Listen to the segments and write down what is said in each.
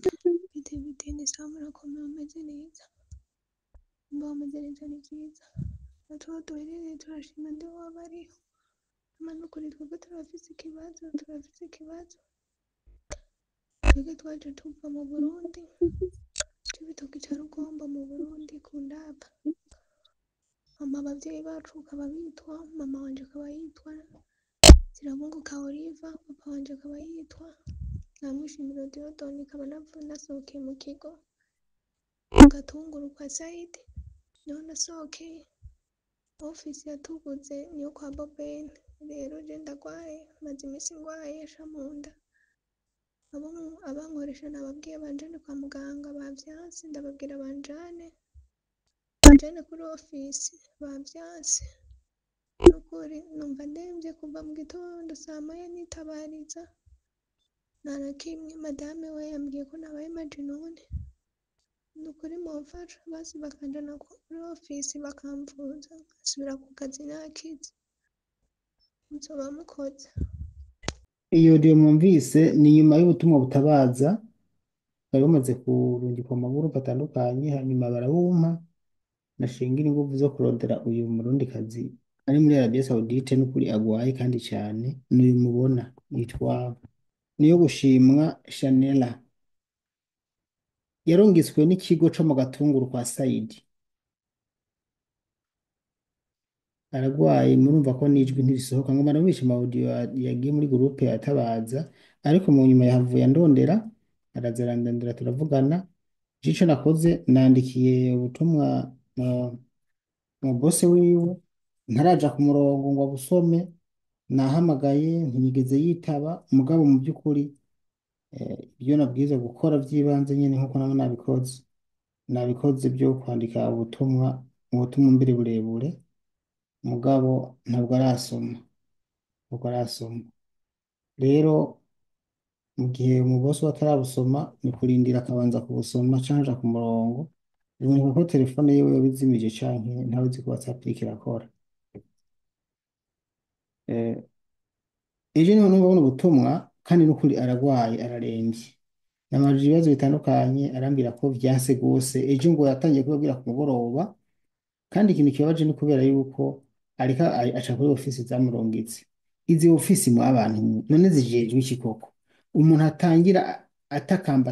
bite ni sawa murakomeye mumeze neza? Mba mumeze neza ni vyiza. Natwe aho duherereye turashima nde waba ariho. Hama nukuri twebwe turafise ikibazo. Twebwe twaje tuva mu Burundi, c'ibitoki ca Rugombo mu Burundi ku Ndava. Hama abavyeyi bacu bakaba bitwa, mama wanje akaba yitwa Zirabunguka Oliva, papa wanje akaba yitwa Namwishimiro Dieudonne, nkaba nasohokeye mu kigo mu Gatunguru kwa Saidi, niho nasohokeye. Ofisi yatuguze niyo kwa Bobene. Rero je ndagwaye, maze imisi ngwaye nsha mu nda. Abankoresha nababwiye banjane kwa muganga, bavyanse. Ndababwira banjane kuri ofisi, bavyanse. Nukuri numva ndemvye kuva mu gitondo saa moya nitabariza, nta na kimwe. Madame we yambwiye ko nabaye majinune. Nukuri mwomfasha basi bakanjana kuri ofisi bakamvuza, nkasubira ku kazi nakize. Muzoba mukoze. Iyo audio mwumvise ni nyuma y'ubutumwa butabaza bari bamaze kurungikwa amagurupe atandukanye, hanyuma barabumpa nashingira inguvu zo kurondera uyu murundikazi ari muri Arabia Saudite, n'ukuri agwaye kandi cyane. N'uyu mubona yitwa niyo gushimwa Shanela, yarungitswe n'ikigo co mu Gatunguru kwa Saidi. Aragwaye, murumva ko n'ijwi ntirisohoka ngo maramuhisha ama audio yagiye muri groupe atabaza, ariko mu nyuma yahavuye andondera, araza arandondera turavugana. Ico nakoze nandikiye ubutumwa mu boss wiwe, ntaraja ku murongo ngo abusome. Nahamagaye ntiyigeze yitaba, mugabo mu by'ukuri ibyo nabwirizwa gukora by'ibanze nyene nkuko nabo nabikoze byo kwandika ubutumwa mbere burebure, mugabo ntabwo arasoma. Rero mu gihe umubosi we atarabusoma ni kurindira akabanza kubusoma canke aja ku murongo. Biboneka ko telefone yiwe yabizimije canke ntawe uzi ko WhatsApp iriko irakora. Ejo niho numva buno butumwa, kandi n'ukuri aragwaye, araremvye. Namajije ibibazo bitandukanye, arambwira ko vyanse gose. Ejo ngo yatangiye kubabwira ku mugoroba, kandi ikintu kibabaje ni kubera yuko ariko aca kuri ofisi zamurungitse. Izi ofisi mu abantu none zijejwe iki koko? Umuntu atangira atakamba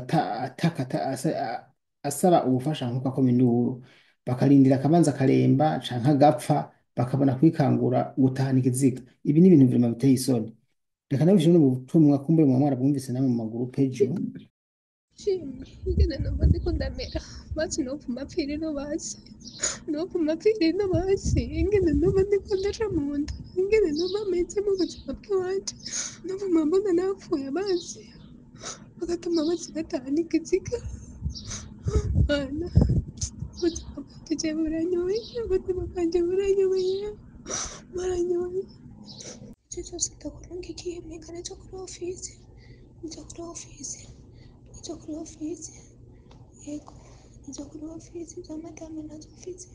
asaba ubufasha nkuko akoma induru, bakarindira akabanza akaremba canke agapfa, bakabona kwikangura gutahana ikiziga. Ibi ni ibintu vyema biteye isoni. Reka nabishije no mu butumwa, kumbe mu mwarabwumvise namwe mu magurupe ejo. Shimye, ingene numva ndiko ndamera. Basi nopfuma apfirino basi. Ingene numva ndiko ndaja mu nda. Ingene numva meze mu buzima bw'iwanje. Nopfuma mbona napfuye basi. Bagatuma basi batahana ikiziga. Bana, ubuzima bwanje buranyoye. Ico cose ndakora ngikiye mwigana co kuri ofisi. Yego, nizo kuri ofisi za madame nazo mfise.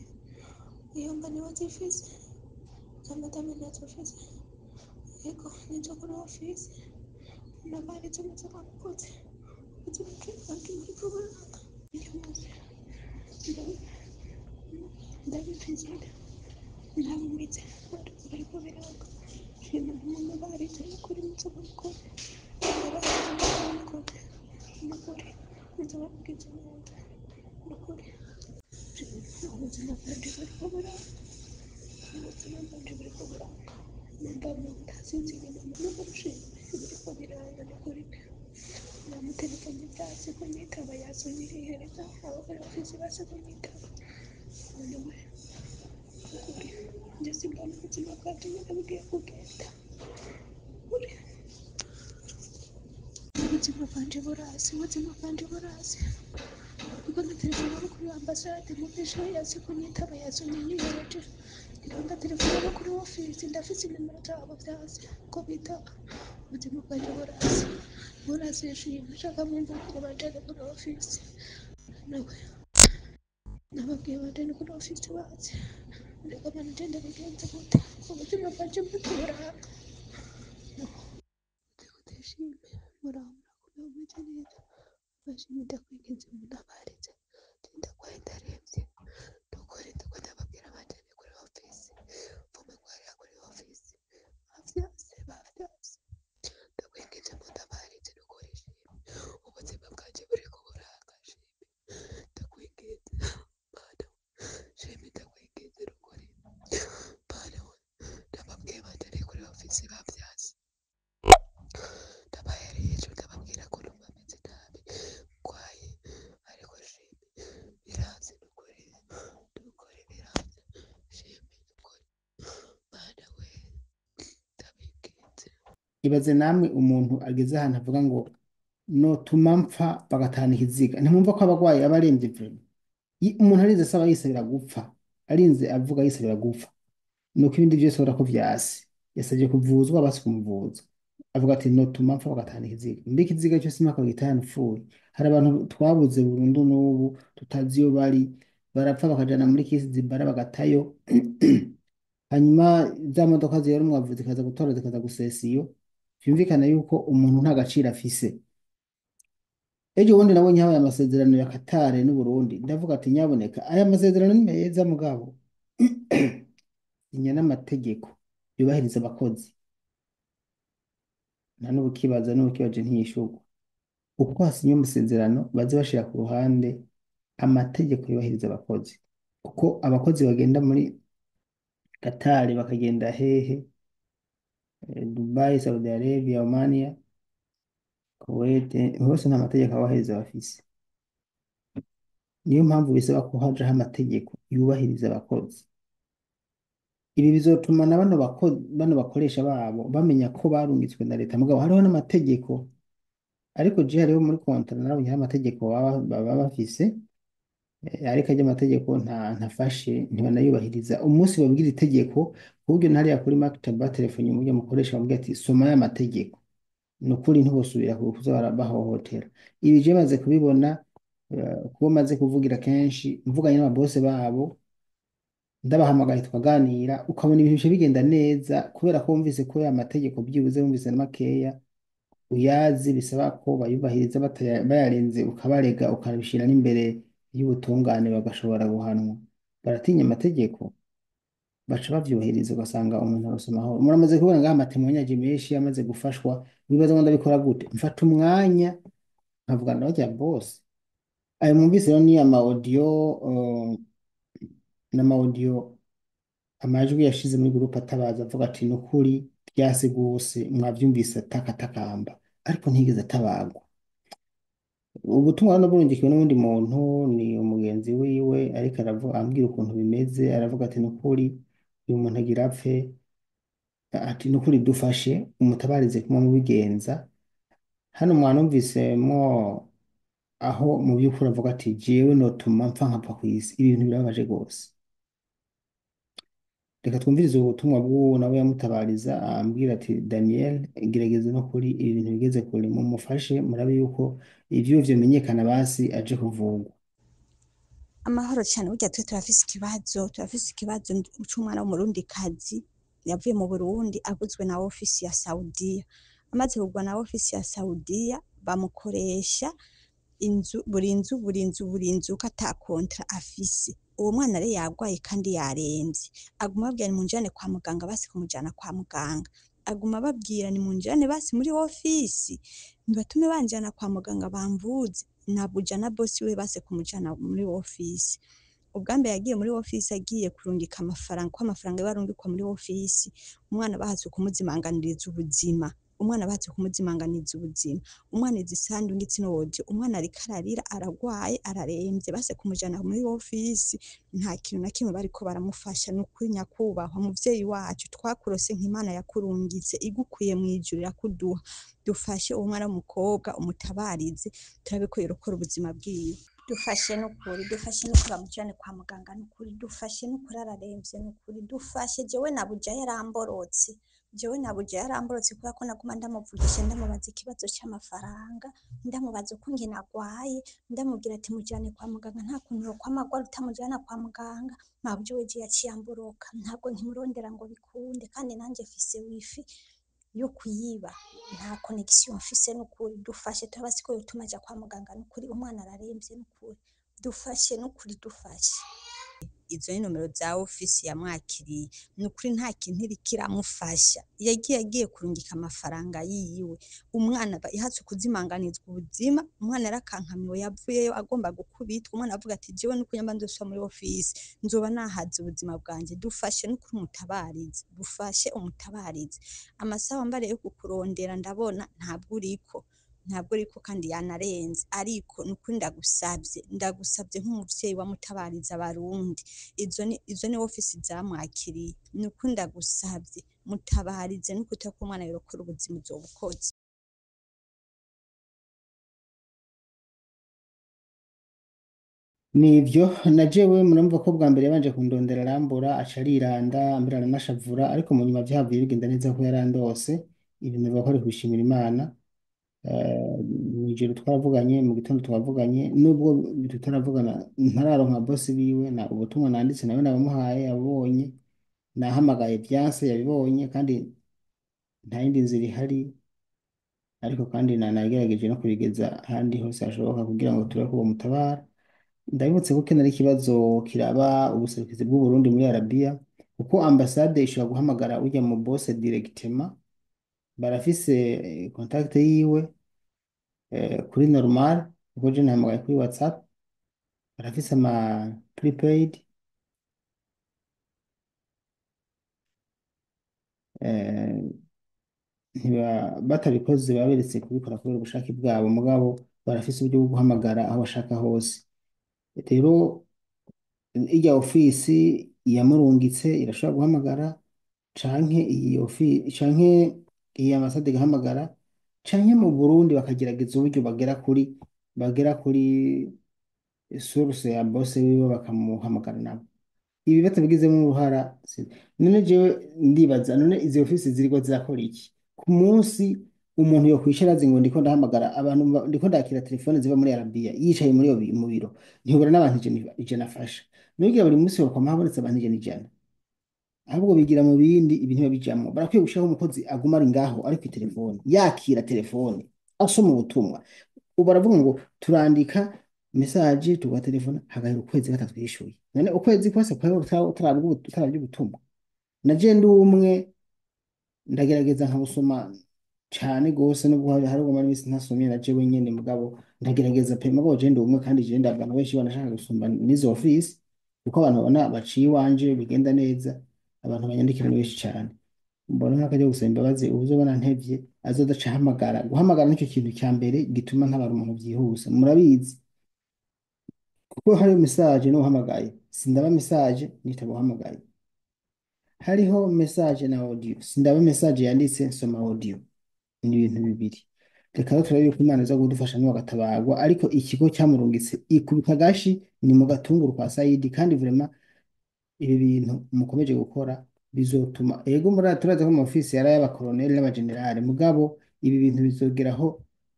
Iyo mba niwe zifise. Za madame nazo mfise. Yego, nizo kuri ofisi. Nabarizo muzo bakoze. Ubuzima bwanje buriko buranga. Ndabifise. Ndabimitse. Buriko biranga. Shima umuntu barizo kuri muzo bakoze. Nukuri nzobabwiza neza, nukuri ubuzima bwanje buriko buranga, numva munda sinzigama nukuri shima buriko biranga, nukuri namutelefone vyase kunyitaba yasubira ihereza abakora ofisi base kunyitaba. None we nukuri nje simbona ubuzima bwanje nyene bugiye kugenda. Ubuzima bwanje burase. Kuko na telefone abo kuri ambasade mubisha yase kunyitaba yasonye nihereje. Ngira telefone abo kuri ofisi ndafise inimero zabo vyase ko bitaba. Ubuzima bwanje burase shima. Nshaka mumvugire bajane kuri ofisi. Nawe nababwiye bajane kuri ofisi baze. Reka banje ndabigenze gute? Ubuzima bwanje buriko buranga. Ndashimye muraho murakomeye mumeze neza. Mashini ndakwinginze muntabarize ndagwaye ndarembye nukuri ndiko ndababwira abanje ni kuri ofisi mvume ngwarira kuri ofisi bavyase ndakwinginze muntabarize nukuri shimwe ubuzima bwanje buriko buranga shimwe ndakwinginze mana shimwe ndakwinginze nukuri mana ndababwiye banje ni kuri ofisi bavyase ndabahereye ejo ndababwira ko numva meze nabi ngwaye ariko shimwe biranze nukuri biranze shimwe nukuri mana we ndabinginze. ibaze namwe umuntu ageze ahantu avuga ngo notuma mpfa bagatahana ikiziga ntimwumva ko abagwayi aba arembye vrema umuntu arinze asaba yisabira gupfa arinze avuga yisabira gupfa nuko ibindi byose ubona ko vyase yasabye kuvuzwa basi kumuvuza avuga ati notuma mpfa bagatahana ikiziga mbe ikiziga cyose impaka bagitahana upfuye hari abantu twabuze burundu n'ubu tutazi iyo bari barapfa bakajana muri kisi zibara bagatayo hanyuma za modoka ziyora umwavu zikaza gutora zikaza gusesa iyo byumvikana yuko umuntu nta gaciro afise ejo bundi nabonye habaye amasezerano ya Katare n'Uburundi ndavuga ati nyaboneka aya masezerano ni meza mugabo inya n'amategeko yubahiriza abakozi nta n'ubukibaje ntiyishurwa uko hasinye amasezerano baze bashira ku ruhande amategeko yubahiriza abakozi kuko abakozi bagenda muri Katari bakagenda hehe Dubai, Saudi Arabia, Omania, Kuwait hose nta mategeko abahiriza bafise niyo mpamvu bisaba ko hajaho amategeko yubahiriza abakozi ibi bizotuma na bano bakoresha babo bamenya ko barungitswe na leta mugabo hariho n'amategeko ariko je hariho muri kontara narabonye amategeko baba bafise ariko ajya amategeko ntafashe ntibanayubahiriza umunsi babwira itegeko kubwo ntariya kuri maktaba telefone umujya mukoresha bamubwira ati soma aya mategeko nukuri ntibosubira kuza barabahohotera ibi je maze kubibona kuba maze kuvugira kenshi mvuganye n'ababose babo ndabahamagaye tukaganira ukabona ibintu bishe bigenda neza kubera ko wumvise ko ya mategeko byibuze wumvise na makeya uyazi bisaba ko bayubahiriza bayarenze ukabarega ukanabishira n'imbere y'ubutungane bagashobora guhanwa baratinya amategeko baca bavyubahiriza ugasanga umuntu arosoma aho muramaze kubona ngaha amatemwanyaje menshi yamaze gufashwa bibaza ngo ndabikora gute mfata umwanya nkavugana n'abajya bose ayo mwumvise rero ni ama audio n'amaudio amajwi yashize muri groupe atabaza avuga ati nukuri ryase gose mwavyumvise atakatakamba ariko ntigeze atabagwa ubutumwa no burungikiwe n'undi muntu ni umugenzi wiwe ariko aravuga ambwira ukuntu bimeze aravuga ati nukuri uyu muntu agira apfe ati nukuri dufashe umutabarize kumwe mu bigenza hano mwanumvisemwo aho mu by'ukuri avuga ati jewe notuma mpfa nkapfa kw'isi ibintu birababaje gose reka twumvirize ubutumwa bw'uwo nawe yamutabariza ambwira ati Daniel gerageza no kuri ibi bintu bigeze kure mumufashe murabe yuko ivyo vyamenyekana basi aje kuvugwa amahoro cyane burya twe turafise ikibazo c'umwana w'umurundi kazi yavuye mu Burundi aguzwe na ofisi ya Saudiya amaze kugwa na ofisi ya Saudiya bamukoresha buri nzu ko ata kontra afise uwo mwana rero yagwaye kandi yaremvye aguma ababwira ni munjane kwa muganga basi kumujana kwa muganga aguma babwira ni munjane basi muri ofisi ntibatume banjana kwa muganga bamvuze nabuja na bosi we base kumujana muri ofisi ubwambe yagiye muri ofisi agiye kurungika amafaranga ko amafaranga barungikwa muri ofisi umwana bahatse kumuzimanganiriza ubuzima umwana izisandu ngitsi noje umwana ariko ararira aragwaye araremvye base kumujana muri ofisi nta kintu na kimwe bariko baramufasha n'ukuri nyakubahwa muvyeyi wacu twakurose nk'Imana yakurungitse igukwiye mwijuru irakuduha dufashe uwo mwana w'umukobwa umutabarize turabe ko yorokora ubuzima bwiwe dufashe n'ukuri bamujane kwa muganga n'ukuri dufashe n'ukuri araremvye n'ukuri dufashe jewe nabuja yaramborotse kubera ko naguma ndamuvugisha ndamubaza ikibazo cy'amafaranga ndamubaza uko nge nagwaye ndamubwira ati mujane kwa muganga nta kuntu yo kwamagwa utamujana kwa muganga mabyo weje yaciye amboroka ntabwo nkimurondera ngo bikunde kandi nanje fise wifi yo kuyiba nta connection mfise n'ukuri dufashe turabasi ko yotuma aja kwa muganga n'ukuri umwana araremvye n'ukuri dufashe n'ukuri dufashe izo ni nomero za ofisi yamwakiriye n'ukuri nta kintu iriko iramufasha yagiye kurungika amafaranga yiwe umwana yahatse kuzimanganizwa ubuzima umwana yarakankamiwe yavuyeyo agomba gukubitwa umwana avuga ati jewe nuko nyamba ndosubira muri ofisi nzoba nahaze ubuzima bwanje dufashe n'ukuri umutabarize dufashe umutabarize amasaha mbare yo kukurondera ndabona ntabwo uriko kandi yanarenze ariko nukuri ndagusabye nk'umuvyeyi wamutabariza abarundi izo ni ofisi zamwakiriye nukuri ndagusabye mutabarize n'ukutako umwana yorokora ubuzima uzobukoze nivyo na jewe muramva ko bwa mbere yabanje kundondera arambura aca ariranda ambira aranashavura ariko mu nyuma vyavuye bigenda neza ko yarandose ibintu biba ko ari kwishimira Imana. Mw'ijoro twaravuganye mu gitondo twavuganye nubwo tutaravugana ntararonka boss biwe na ubutumwa nanditse nawe nabamuhaye yabonye nahamagaye vyanse yabibonye kandi nta yindi nzira ihari ariko kandi nagerageje no kubigeza ahandi hose hashoboka kugira ngo turebe ko bomutabara ndabibutse ko kino ari ikibazo kiraba ubuserukizi bw'u Burundi muri Arabia kuko ambasade ishobora guhamagara ujya mu boss directement barafise contact yiwe kuri normal kuko je nahamagaye kuri WhatsApp barafise ama prepaid eh, batabikoze baberetse kubikora kubera ubushake bwabo mugabo barafise uburyo bwo guhamagara aho bashaka hose rero ijya ofisi yamurungitse irashobora guhamagara canke iyi ambasade igahamagara canke mu Burundi bakagerageza uburyo bagera kuri source ya boss wiwe bakamuhamagara nabo ibi batabigizemo uruhara none jewe ndibaza none izi ofisi ziriko zirakora iki ku munsi umuntu yo kwishira azi ngo ndiko ndahamagara abantu ndiko ndakira telefone ziva muri Arabia yicaye mu biro ntihobora n'abantu ijana afasha nubwo buri munsi bakoma habonetse abantu ijana ahubwo bigira mu bindi ibintu babijamwo barakwiye gushiraho umukozi aguma ari ngaho ari ku telefone yakira telefone asoma ubutumwa ubu baravuga ngo turandika message tuga telefone hagahera ukwezi batatwishuye none ukwezi kose kwa utarabye ubutumwa naje ndi umwe ndagerageza nkabusoma cyane gose nubwo hari ubwo mari ntasomye na jewe nyene mugabo ndagerageza pe mugabo je ndi umwe kandi je ndabana benshi banashaka gusoma nizo office kuko abantu babona baciye wanje bigenda neza abantu banyandikira ni benshi cyane mbona nk'akajya gusaba imbabazi uzobona ntevye azodaca guhamagara nicyo kintu cya mbere gituma ntabara umuntu byihuse murabizi kuko hari message n'uhamagaye sindaba message nitaba uhamagaye hariho message na audio sindaba message yanditse nsoma audio ni ibintu bibiri reka rero turabe ko Imana iza kudufasha niba gatabagwa ariko ikigo cyamurungitse ikubita gashi ni mu gatunguru kwa Saidi kandi vraiment ibi bintu mukomeje gukora bizotuma ego muri turaza ko mu office yari y'abakoloneli n'abagenerali mugabo ibi bintu bizogeraho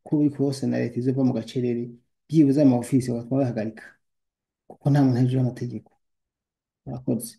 kuri kose na leta izova mu gacerere byibuze mu office batwa bahagarika kuko nta muntu hejuru y'amategeko murakoze